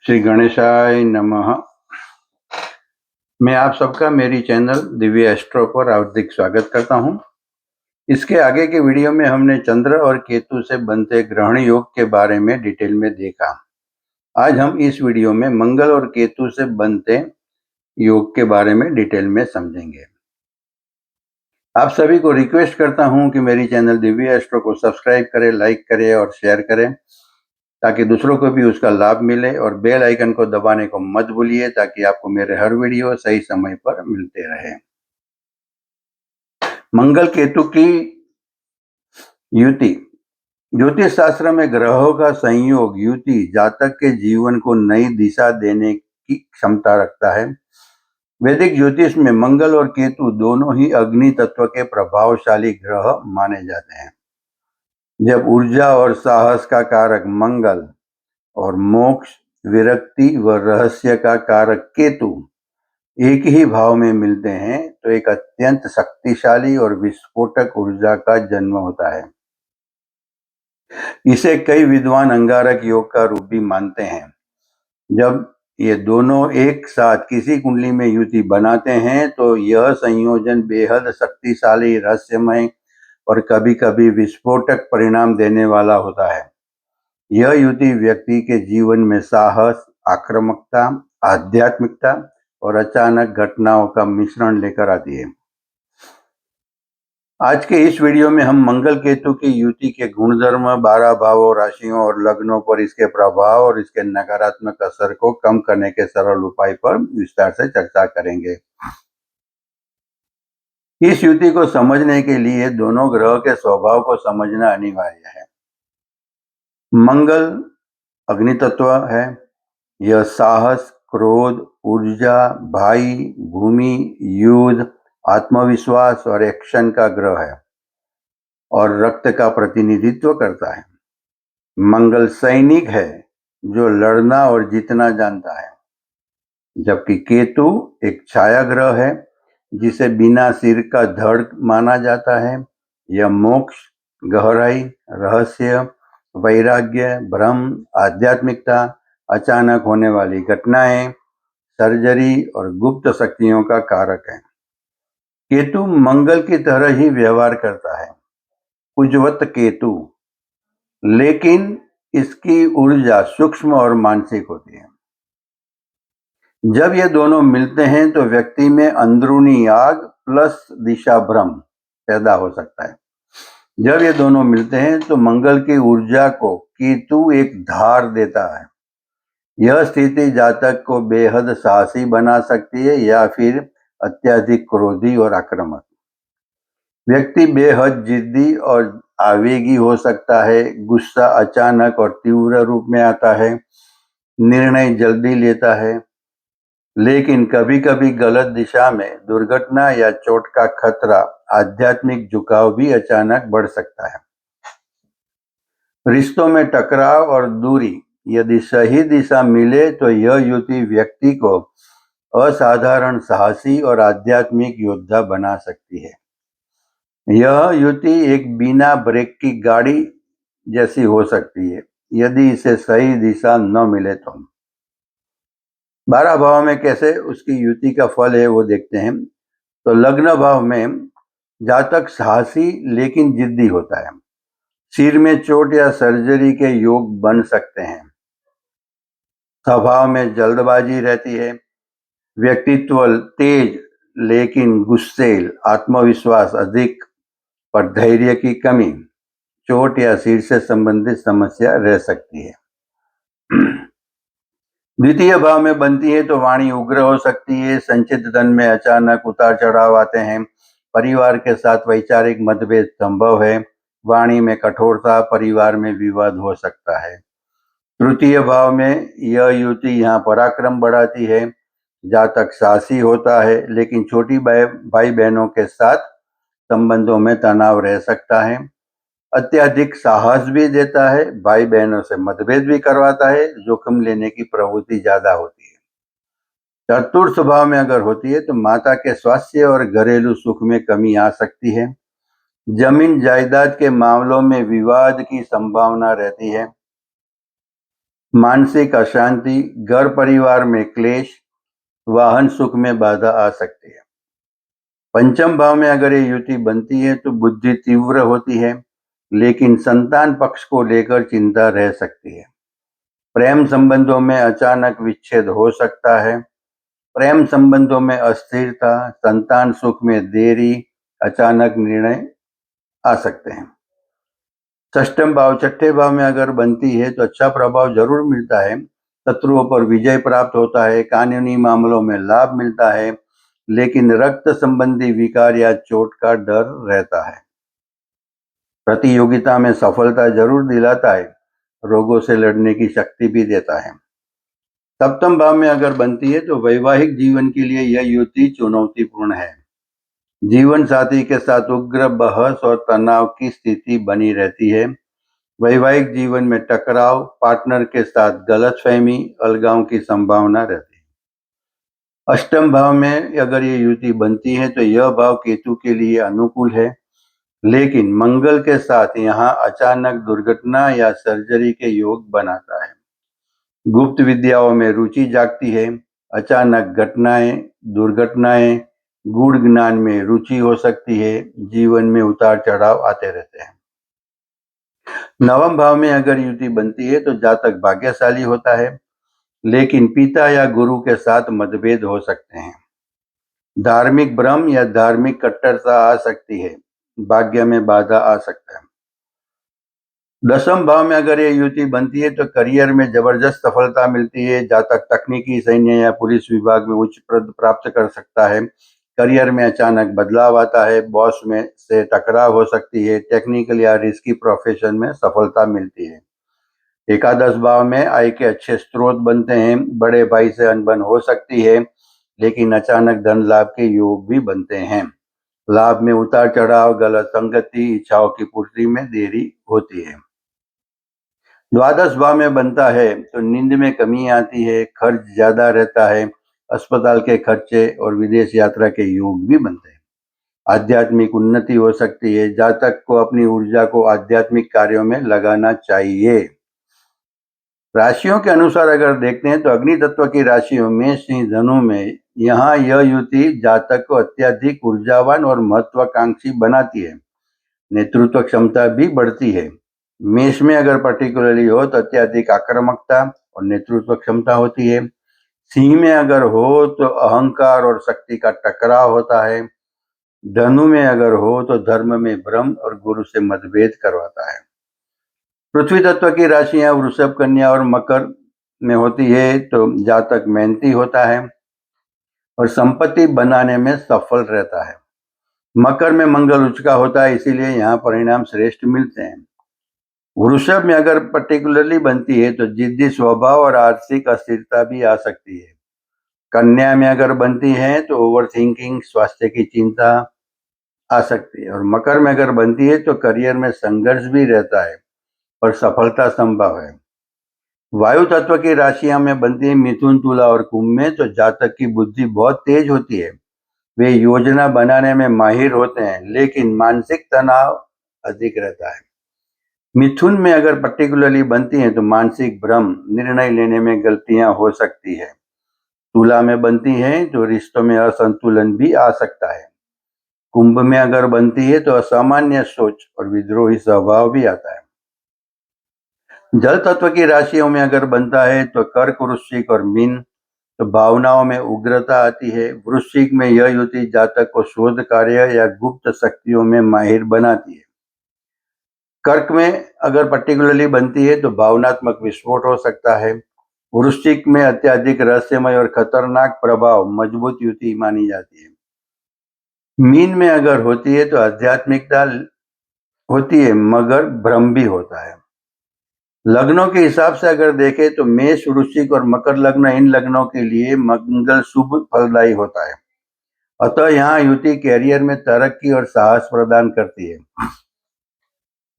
श्री गणेशाय नमः। मैं आप सबका मेरी चैनल दिव्य एस्ट्रो पर हार्दिक स्वागत करता हूं। इसके आगे के वीडियो में हमने चंद्र और केतु से बनते ग्रहण योग के बारे में डिटेल में देखा। आज हम इस वीडियो में मंगल और केतु से बनते योग के बारे में डिटेल में समझेंगे। आप सभी को रिक्वेस्ट करता हूं कि मेरी चैनल दिव्य एस्ट्रो को सब्सक्राइब करें, लाइक करें और शेयर करें ताकि दूसरों को भी उसका लाभ मिले, और बेल आइकन को दबाने को मत भूलिए ताकि आपको मेरे हर वीडियो सही समय पर मिलते रहे। मंगल केतु की युति। ज्योतिष शास्त्र में ग्रहों का संयोग युति जातक के जीवन को नई दिशा देने की क्षमता रखता है। वैदिक ज्योतिष में मंगल और केतु दोनों ही अग्नि तत्व के प्रभावशाली ग्रह माने जाते हैं। जब ऊर्जा और साहस का कारक मंगल और मोक्ष, विरक्ति व रहस्य का कारक केतु एक ही भाव में मिलते हैं तो एक अत्यंत शक्तिशाली और विस्फोटक ऊर्जा का जन्म होता है। इसे कई विद्वान अंगारक योग का रूप भी मानते हैं। जब ये दोनों एक साथ किसी कुंडली में युति बनाते हैं तो यह संयोजन बेहद शक्तिशाली, रहस्यमय और कभी कभी विस्फोटक परिणाम देने वाला होता है। यह युति व्यक्ति के जीवन में साहस, आक्रामकता, आध्यात्मिकता और अचानक घटनाओं का मिश्रण लेकर आती है। आज के इस वीडियो में हम मंगल केतु की युति के गुणधर्म, 12 भावों, राशियों और लग्नों पर इसके प्रभाव और इसके नकारात्मक असर को कम करने के सरल उपाय पर विस्तार से चर्चा करेंगे। इस युति को समझने के लिए दोनों ग्रह के स्वभाव को समझना अनिवार्य है। मंगल अग्नि तत्व है। यह साहस, क्रोध, ऊर्जा, भाई, भूमि, युद्ध, आत्मविश्वास और एक्शन का ग्रह है और रक्त का प्रतिनिधित्व करता है। मंगल सैनिक है जो लड़ना और जीतना जानता है, जबकि केतु एक छाया ग्रह है जिसे बिना सिर का धड़ माना जाता है। यह मोक्ष, गहराई, रहस्य, वैराग्य, भ्रम, आध्यात्मिकता, अचानक होने वाली घटनाएं, सर्जरी और गुप्त शक्तियों का कारक है। केतु मंगल की तरह ही व्यवहार करता है, कुजवत केतु, लेकिन इसकी ऊर्जा सूक्ष्म और मानसिक होती है। जब ये दोनों मिलते हैं तो व्यक्ति में अंदरूनी आग प्लस दिशा भ्रम पैदा हो सकता है। जब ये दोनों मिलते हैं तो मंगल की ऊर्जा को केतु एक धार देता है। यह स्थिति जातक को बेहद साहसी बना सकती है या फिर अत्यधिक क्रोधी और आक्रामक। व्यक्ति बेहद जिद्दी और आवेगी हो सकता है। गुस्सा अचानक और तीव्र रूप में आता है। निर्णय जल्दी लेता है, लेकिन कभी कभी गलत दिशा में दुर्घटना या चोट का खतरा। आध्यात्मिक झुकाव भी अचानक बढ़ सकता है। रिश्तों में टकराव और दूरी। यदि सही दिशा मिले तो यह युति व्यक्ति को असाधारण साहसी और आध्यात्मिक योद्धा बना सकती है। यह युति एक बिना ब्रेक की गाड़ी जैसी हो सकती है यदि इसे सही दिशा न मिले तो। 12 भाव में कैसे उसकी युति का फल है वो देखते हैं। तो लग्न भाव में जातक साहसी लेकिन जिद्दी होता है। सिर में चोट या सर्जरी के योग बन सकते हैं। स्वभाव में जल्दबाजी रहती है। व्यक्तित्व तेज लेकिन गुस्सैल, आत्मविश्वास अधिक पर धैर्य की कमी। चोट या सिर से संबंधित समस्या रह सकती है। द्वितीय भाव में बनती है तो वाणी उग्र हो सकती है। संचित धन में अचानक उतार चढ़ाव आते हैं। परिवार के साथ वैचारिक मतभेद संभव है। वाणी में कठोरता, परिवार में विवाद हो सकता है। तृतीय भाव में यह युति यहाँ पराक्रम बढ़ाती है। जातक साहसी होता है लेकिन छोटी भाई बहनों के साथ संबंधों में तनाव रह सकता है। अत्यधिक साहस भी देता है। भाई बहनों से मतभेद भी करवाता है। जोखिम लेने की प्रवृत्ति ज्यादा होती है। चतुर्थ भाव में अगर होती है तो माता के स्वास्थ्य और घरेलू सुख में कमी आ सकती है। जमीन जायदाद के मामलों में विवाद की संभावना रहती है। मानसिक अशांति, घर परिवार में क्लेश, वाहन सुख में बाधा आ सकती है। पंचम भाव में अगर ये युति बनती है तो बुद्धि तीव्र होती है, लेकिन संतान पक्ष को लेकर चिंता रह सकती है। प्रेम संबंधों में अचानक विच्छेद हो सकता है। प्रेम संबंधों में अस्थिरता, संतान सुख में देरी, अचानक निर्णय आ सकते हैं। षष्ठम भाव, छठे भाव में अगर बनती है तो अच्छा प्रभाव जरूर मिलता है। शत्रुओं पर विजय प्राप्त होता है, कानूनी मामलों में लाभ मिलता है, लेकिन रक्त संबंधी विकार या चोट का डर रहता है। प्रतियोगिता में सफलता जरूर दिलाता है, रोगों से लड़ने की शक्ति भी देता है। सप्तम भाव में अगर बनती है तो वैवाहिक जीवन के लिए यह युति चुनौतीपूर्ण है। जीवन साथी के साथ उग्र बहस और तनाव की स्थिति बनी रहती है। वैवाहिक जीवन में टकराव, पार्टनर के साथ गलतफहमी, अलगाव की संभावना रहती है। अष्टम भाव में अगर ये युति बनती है तो यह भाव केतु के लिए अनुकूल है, लेकिन मंगल के साथ यहाँ अचानक दुर्घटना या सर्जरी के योग बनाता है। गुप्त विद्याओं में रुचि जागती है, अचानक घटनाएं, दुर्घटनाएं, गूढ़ ज्ञान में रुचि हो सकती है, जीवन में उतार चढ़ाव आते रहते हैं। नवम भाव में अगर युति बनती है तो जातक भाग्यशाली होता है, लेकिन पिता या गुरु के साथ मतभेद हो सकते हैं। धार्मिक भ्रम या धार्मिक कट्टरता आ सकती है, भाग्य में बाधा आ सकता है। दसम भाव में अगर ये युति बनती है तो करियर में जबरदस्त सफलता मिलती है। जातक तकनीकी, सैन्य या पुलिस विभाग में उच्च पद प्राप्त कर सकता है। करियर में अचानक बदलाव आता है, बॉस में से टकराव हो सकती है, टेक्निकल या रिस्की प्रोफेशन में सफलता मिलती है। एकादश भाव में आय के अच्छे स्रोत बनते हैं, बड़े भाई से अनबन हो सकती है, लेकिन अचानक धन लाभ के योग भी बनते हैं। लाभ में उतार चढ़ाव, गलत संगति, इच्छाओं की पूर्ति में देरी होती है। द्वादश भाव में बनता है तो नींद में कमी आती है, खर्च ज्यादा रहता है, अस्पताल के खर्चे और विदेश यात्रा के योग भी बनते हैं। आध्यात्मिक उन्नति हो सकती है, जातक को अपनी ऊर्जा को आध्यात्मिक कार्यों में लगाना चाहिए। राशियों के अनुसार अगर देखते हैं तो अग्नि तत्व की राशियों में सिंह, धनु में यहाँ यह युति जातक को अत्यधिक ऊर्जावान और महत्वाकांक्षी बनाती है। नेतृत्व क्षमता भी बढ़ती है। मेष में अगर पर्टिकुलरली हो तो अत्यधिक आक्रामकता और नेतृत्व क्षमता होती है। सिंह में अगर हो तो अहंकार और शक्ति का टकराव होता है। धनु में अगर हो तो धर्म में भ्रम और गुरु से मतभेद करवाता है। पृथ्वी तत्व की राशियां वृषभ, कन्या और मकर में होती है तो जातक मेहनती होता है और संपत्ति बनाने में सफल रहता है। मकर में मंगल उच्च का होता है, इसीलिए यहाँ परिणाम श्रेष्ठ मिलते हैं। वृषभ में अगर पर्टिकुलरली बनती है तो जिद्दी स्वभाव और आर्थिक अस्थिरता भी आ सकती है। कन्या में अगर बनती है तो ओवर थिंकिंग, स्वास्थ्य की चिंता आ सकती है। और मकर में अगर बनती है तो करियर में संघर्ष भी रहता है और सफलता संभव है। वायु तत्व की राशियां में बनती है मिथुन, तुला और कुंभ में तो जातक की बुद्धि बहुत तेज होती है। वे योजना बनाने में माहिर होते हैं, लेकिन मानसिक तनाव अधिक रहता है। मिथुन में अगर पर्टिकुलरली बनती हैं तो मानसिक भ्रम, निर्णय लेने में गलतियां हो सकती है। तुला में बनती हैं तो रिश्तों में असंतुलन भी आ सकता है। कुंभ में अगर बनती है तो असामान्य सोच और विद्रोही स्वभाव भी आता है। जल तत्व की राशियों में अगर बनता है तो कर्क, वृश्चिक और मीन तो भावनाओं में उग्रता आती है। वृश्चिक में यह युति जातक को शोध कार्य या गुप्त शक्तियों में माहिर बनाती है। कर्क में अगर पर्टिकुलरली बनती है तो भावनात्मक विस्फोट हो सकता है। वृश्चिक में अत्यधिक रहस्यमय और खतरनाक प्रभाव, मजबूत युति मानी जाती है। मीन में अगर होती है तो आध्यात्मिकता होती है, मगर भ्रम भी होता है। लग्नों के हिसाब से अगर देखें तो मेष, वृश्चिक और मकर लग्न, इन लग्नों के लिए मंगल शुभ फलदायी होता है। अतः यहाँ युति कैरियर में तरक्की और साहस प्रदान करती है।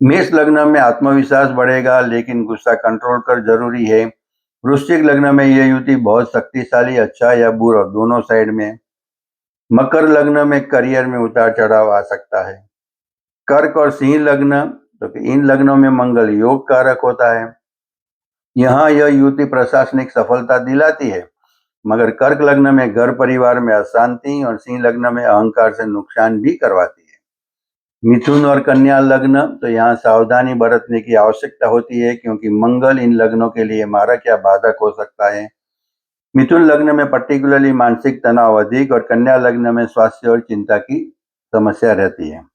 मेष लग्न में आत्मविश्वास बढ़ेगा, लेकिन गुस्सा कंट्रोल कर जरूरी है। वृश्चिक लग्न में यह युति बहुत शक्तिशाली, अच्छा या बुरा दोनों साइड में। मकर लग्न में करियर में उतार चढ़ाव आ सकता है। कर्क और सिंह लग्न, तो इन लग्नों में मंगल योग कारक होता है। यहाँ यह युति प्रशासनिक सफलता दिलाती है, मगर कर्क लग्न में घर परिवार में अशांति और सिंह लग्न में अहंकार से नुकसान भी करवाती है। मिथुन और कन्या लग्न, तो यहाँ सावधानी बरतने की आवश्यकता होती है, क्योंकि मंगल इन लग्नों के लिए मारक या बाधक हो सकता है। मिथुन लग्न में पर्टिकुलरली मानसिक तनाव अधिक और कन्या लग्न में स्वास्थ्य और चिंता की समस्या रहती है।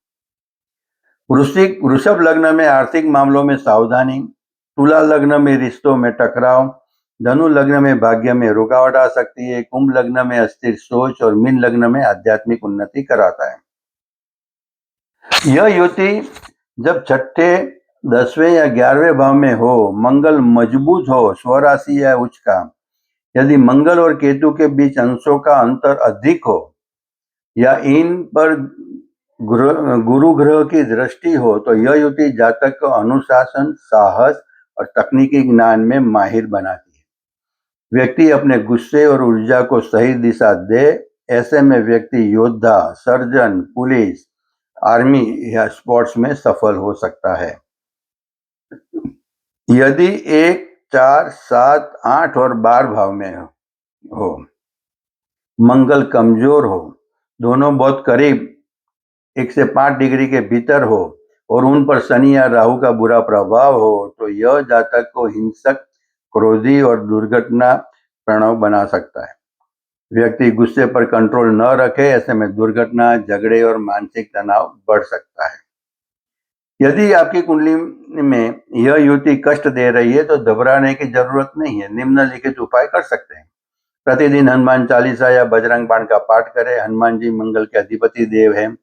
वृषभ लग्न में आर्थिक मामलों में सावधानी, तुला लग्न में रिश्तों में टकराव, धनु लग्न में भाग्य में रुकावट आ सकती है, कुंभ लग्न में अस्थिर सोच और मीन लग्न में आध्यात्मिक उन्नति कराता है। यह युति जब छठे, 10वें या 11वें भाव में हो, मंगल मजबूत हो, स्वराशि या उच्च का, यदि मंगल और केतु के बीच अंशों का अंतर अधिक हो या इन पर गुरु ग्रह की दृष्टि हो, तो यह युति जातक को अनुशासन, साहस और तकनीकी ज्ञान में माहिर बनाती है। व्यक्ति अपने गुस्से और ऊर्जा को सही दिशा दे, ऐसे में व्यक्ति योद्धा, सर्जन, पुलिस, आर्मी या स्पोर्ट्स में सफल हो सकता है। यदि 1, 4, 7, 8 और 12 भाव में हो, मंगल कमजोर हो, दोनों बहुत करीब 1 से 5 डिग्री के भीतर हो और उन पर शनि या राहु का बुरा प्रभाव हो, तो यह जातक को हिंसक, क्रोधी और दुर्घटना प्रणव बना सकता है। व्यक्ति गुस्से पर कंट्रोल न रखे, ऐसे में दुर्घटना, झगड़े और मानसिक तनाव बढ़ सकता है। यदि आपकी कुंडली में यह युति कष्ट दे रही है, तो घबराने की जरूरत नहीं है। निम्नलिखित उपाय कर सकते हैं। प्रतिदिन हनुमान चालीसा या बजरंग बाण का पाठ करें। हनुमान जी मंगल के अधिपति देव हैं।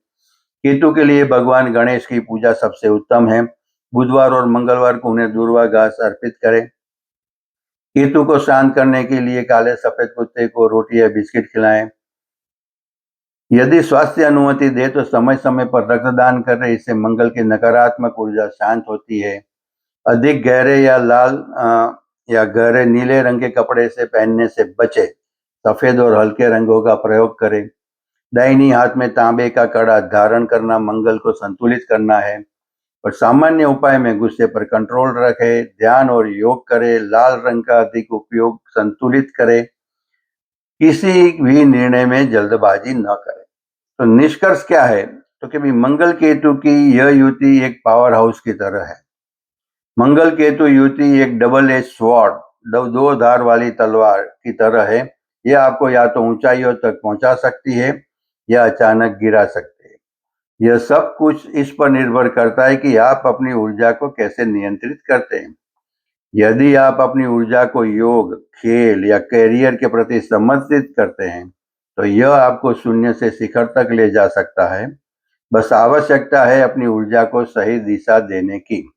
केतु के लिए भगवान गणेश की पूजा सबसे उत्तम है। बुधवार और मंगलवार को उन्हें दूर्वा घास अर्पित करें। केतु को शांत करने के लिए काले सफेद कुत्ते को रोटी या बिस्किट खिलाएं। यदि स्वास्थ्य अनुमति दे तो समय समय पर रक्तदान करें, इससे मंगल की नकारात्मक ऊर्जा शांत होती है। अधिक गहरे या लाल या गहरे नीले रंग के कपड़े से पहनने से बचे। सफेद और हल्के रंगों का प्रयोग करें। दाहिनी हाथ में तांबे का कड़ा धारण करना मंगल को संतुलित करना है। और सामान्य उपाय में गुस्से पर कंट्रोल रखें, ध्यान और योग करें, लाल रंग का अधिक उपयोग संतुलित करे, किसी भी निर्णय में जल्दबाजी न करें। तो निष्कर्ष क्या है? तो कि भी मंगल केतु की यह युति एक पावर हाउस की तरह है। मंगल केतु युति एक डबल एज स्वॉर्ड, दो धार वाली तलवार की तरह है। यह आपको या तो ऊंचाइयों तक पहुंचा सकती है या अचानक गिरा सकती है। यह सब कुछ इस पर निर्भर करता है कि आप अपनी ऊर्जा को कैसे नियंत्रित करते हैं। यदि आप अपनी ऊर्जा को योग, खेल या कैरियर के प्रति समर्पित करते हैं, तो यह आपको शून्य से शिखर तक ले जा सकता है। बस आवश्यकता है अपनी ऊर्जा को सही दिशा देने की।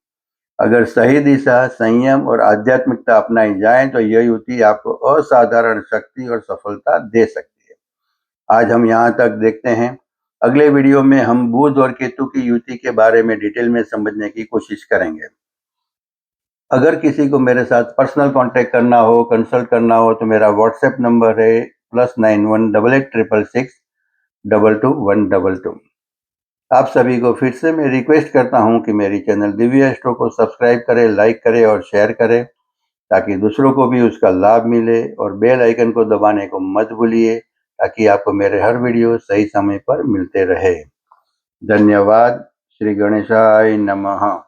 अगर सही दिशा, संयम और आध्यात्मिकता अपनाई जाए, तो यह युति आपको असाधारण शक्ति और सफलता दे सकती है। आज हम यहाँ तक देखते हैं। अगले वीडियो में हम बुध और केतु की युति के बारे में डिटेल में समझने की कोशिश करेंगे। अगर किसी को मेरे साथ पर्सनल कांटेक्ट करना हो, कंसल्ट करना हो, तो मेरा व्हाट्सएप नंबर है +918866222122। आप सभी को फिर से मैं रिक्वेस्ट करता हूं कि मेरी चैनल दिव्य एस्ट्रो को सब्सक्राइब करें, लाइक करें और शेयर करें, ताकि दूसरों को भी उसका लाभ मिले। और बेल आइकन को दबाने को मत भूलिए, ताकि आपको मेरे हर वीडियो सही समय पर मिलते रहे। धन्यवाद। श्री गणेशाय नमः।